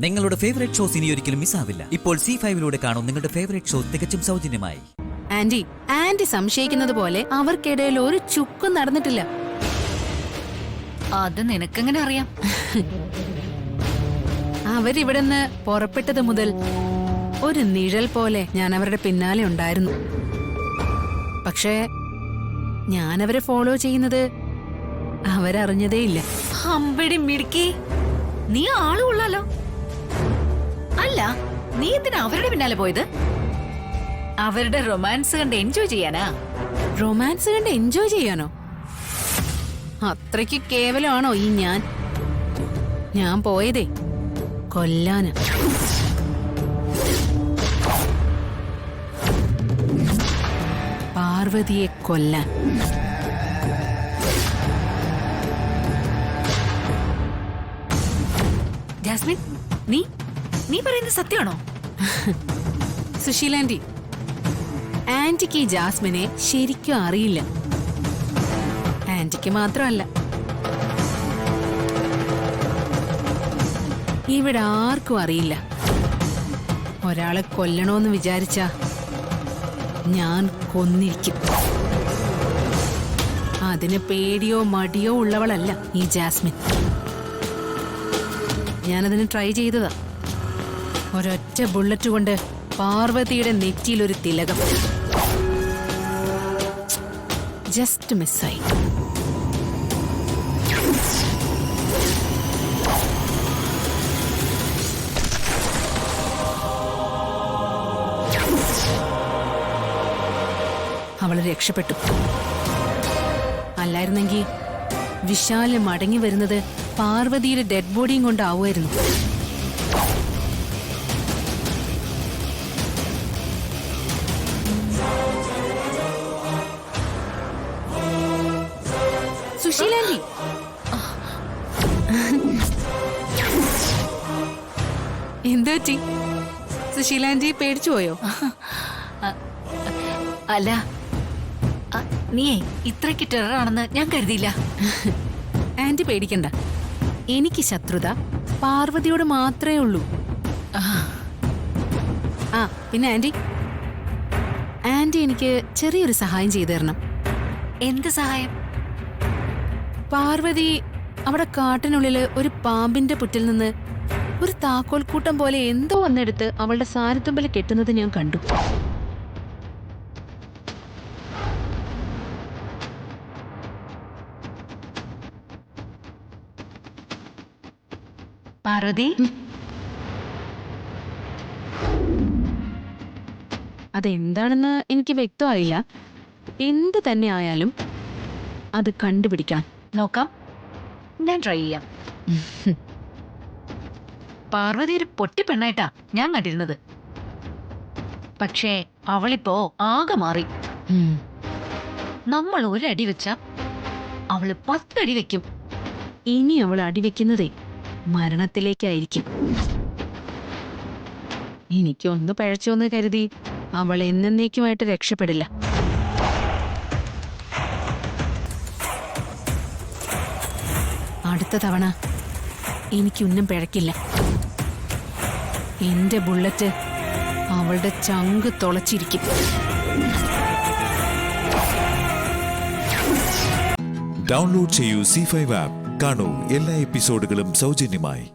നിങ്ങളുടെ favourite shows ഇനി ഒരിക്കലും മിസ്സാവില്ല. ഇപ്പോൾ C5-ലൂടെ കാണും നിങ്ങളുടെ ഫേവറേറ്റ് ഷോ തികച്ചും സൗജന്യമായി. ആന്റി സംശയിക്കുന്നത് പോലെ അവർക്കിടയിൽ ഒരു ചുക്കും നടന്നിട്ടില്ല. അത് നിനക്കെങ്ങനെ അറിയാം? അവരിവിടുന്ന് പുറപ്പെട്ടത് മുതൽ ഒരു നിഴൽ പോലെ ഞാൻ അവരുടെ പിന്നാലെ ഉണ്ടായിരുന്നു. പക്ഷേ ഞാൻ അവരെ ഫോളോ ചെയ്യുന്നത് അവരറിഞ്ഞതേയില്ല. അമ്പടി മിടുക്കി, നീ ആള് കൊള്ളാലോ. അല്ല, നീ എന്തിനാ അവരുടെ പിന്നാലെ പോയത്? അവരുടെ റൊമാൻസ് കണ്ട് എൻജോയ് ചെയ്യാനാ? റൊമാൻസ് കണ്ട് എൻജോയ് ചെയ്യാനോ? അത്രയ്ക്ക് കേവലമാണോ ഈ ഞാൻ പോയതേ കൊല്ലാന്. പാർവതിയെ കൊല്ലാൻ. ജാസ്മിൻ, നീ പറയുന്നത് സത്യമാണോ? സുശീലാന്റി, ആന്റിക്ക് ഈ ജാസ്മിനെ ശരിക്കും അറിയില്ല. ആന്റിക്ക് മാത്രമല്ല, ഇവിടെ ആർക്കും അറിയില്ല. ഒരാളെ കൊല്ലണോന്ന് വിചാരിച്ച ഞാൻ കൊന്നിരിക്കും. അതിന് പേടിയോ മടിയോ ഉള്ളവളല്ല ഈ ജാസ്മിൻ. ഞാനതിന് ട്രൈ ചെയ്തതാ. ഒരൊറ്റ ബുള്ളറ്റ് കൊണ്ട് പാർവതിയുടെ നെറ്റിയിലൊരു തിലകം. ജസ്റ്റ് മിസ്സായി. അവള് രക്ഷപ്പെട്ടു. അല്ലായിരുന്നെങ്കിൽ വിശാല് മടങ്ങി വരുന്നത് പാർവതിയുടെ ഡെഡ് ബോഡിയും കൊണ്ടാവുമായിരുന്നു. സുശീലാന്റി, എന്തുപറ്റി? സുശീലാന്റി പേടിച്ചു പോയോ? അല്ല, നീയേ ഇത്രയ്ക്ക് ടെററാണെന്ന് ഞാൻ കരുതിയില്ല. ആന്റി പേടിക്കണ്ട. എനിക്ക് ശത്രുത പാർവതിയോട് മാത്രമേ ഉള്ളൂ. പിന്നെ ആന്റി എനിക്ക് ചെറിയൊരു സഹായം ചെയ്തു തരണം. എന്ത് സഹായം? പാർവതി അവിടെ കാട്ടിനുള്ളില് ഒരു പാമ്പിന്റെ പുറ്റിൽ നിന്ന് ഒരു താക്കോൽ കൂട്ടം പോലെ എന്തോ വന്നെടുത്ത് അവളുടെ സാരത്തുമ്പിൽ കെട്ടുന്നത് ഞാൻ കണ്ടു. പാർവതി, അതെന്താണെന്ന് എനിക്ക് വ്യക്തമായില്ല. എന്ത് തന്നെ ആയാലും അത് കണ്ടുപിടിക്കണം. നോക്കാം, ഞാൻ ട്രൈ ചെയ്യാം. പാർവതി ഒരു പൊട്ടി പെണ്ണായിട്ടാ ഞാൻ കണ്ടിരുന്നത്. പക്ഷേ അവളിപ്പോ ആകെ മാറി. നമ്മൾ ഒരടി വെച്ച അവള് 10 അടി വെക്കും. ഇനി അവൾ അടിവെക്കുന്നതേ മരണത്തിലേക്കായിരിക്കും. എനിക്കൊന്ന് പഴച്ചോന്ന് കരുതി അവൾ എന്നേക്കുമായിട്ട് രക്ഷപ്പെടില്ല. അടുത്ത തവണ എനിക്കൊന്നും പിഴക്കില്ല. എന്റെ ബുള്ളറ്റ് അവളുടെ ചങ്ക് തുളച്ചിരിക്കും. ഡൗൺലോഡ് ചെയ്യൂ C5 ആപ്പ്. കാണൂ എല്ലാ എപ്പിസോഡുകളും സൗജന്യമായി.